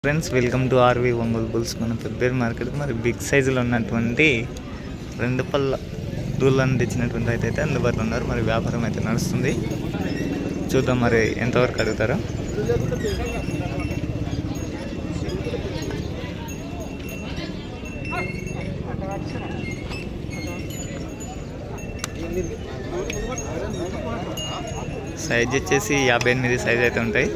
Friends, welcome to RV Ongole bulls. మన ఫిబ్రవరి market మరి బిగ్ సైజులో ఉన్నటువంటి 2 పళ్ళ దూళ్ళని తెచ్చినటువంటి అయితే అందుబాటులో ఉన్నారు. మరి వ్యాపారం అయితే నడుస్తుంది. చూద్దాం మరి ఎంతవరకు అడుగుతారో. సైజ్ వచ్చేసి 58 సైజ్ అయితే ఉంటాయి.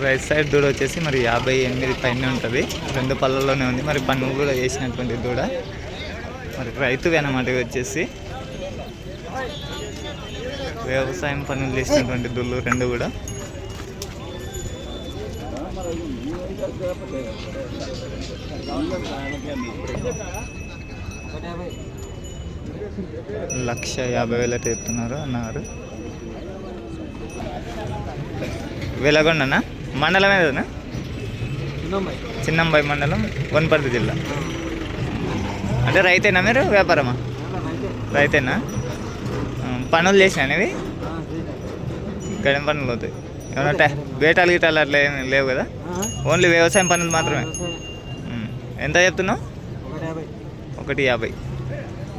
రైట్ సైడ్ దూడ వచ్చేసి మరి 58 పైన ఉంటుంది. 2 పళ్ళల్లోనే ఉంది. మరి పన్ను కూడా వేసినటువంటి దూడ. మరి రైతువి అన్నమాట. వచ్చేసి వ్యవసాయం పనులు చేసినటువంటి దూళ్ళు 2 కూడా. $150,000 అయితే చెప్తున్నారు అన్నారు. వెలగొండనా మండలం ఏదన్నా? చిన్నంబాయి మండలం, వనపర్తి జిల్లా. అంటే రైతేనా మీరు, వ్యాపారమా? రైతేనా? పనులు చేసినావి గడెం పనులు అవుతాయి. ఏమన్నా బేటాలు గిటాలు అట్లా ఏమి లేవు కదా? ఓన్లీ వ్యవసాయం పనులు మాత్రమే. ఎంత చెప్తున్నావు? 150.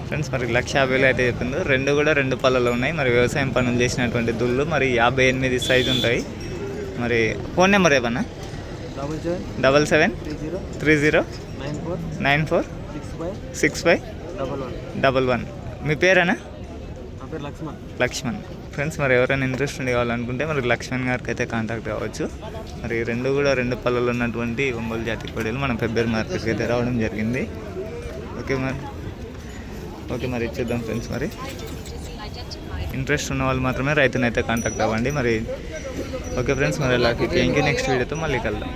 ఫ్రెండ్స్, మరి 150,000 అయితే చెప్తుంది. 2 కూడా 2 పళ్ళలో ఉన్నాయి. మరి వ్యవసాయం పనులు చేసినటువంటి దుళ్ళు. మరి 58 సైజు ఉంటాయి. మరి ఫోన్ నెంబర్ ఏమన్నా? 773094656511. మీ పేరేనా? లక్ష్మణ్. ఫ్రెండ్స్, మరి ఎవరైనా ఇంట్రెస్ట్ ఉండి కావాలనుకుంటే మరి లక్ష్మణ్ గారికి అయితే కాంటాక్ట్ కావచ్చు. మరి 2 కూడా 2 పళ్ళలో ఉన్నటువంటి ఒంగోలు జాతి కోడీలు మనం ఫిబ్రవరి మార్కెట్కి అయితే రావడం జరిగింది. ఓకే మరి ఇచ్చేద్దాం ఫ్రెండ్స్. మరి ఇంట్రెస్ట్ ఉన్న వాళ్ళు మాత్రమే రైతునైతే కాంటాక్ట్ అవ్వండి. మరి ఓకే ఫ్రెండ్స్, మరి అలాగే థ్యాంక్ యూ. నెక్స్ట్ వీడియోతో మళ్ళీ కలుద్దాం.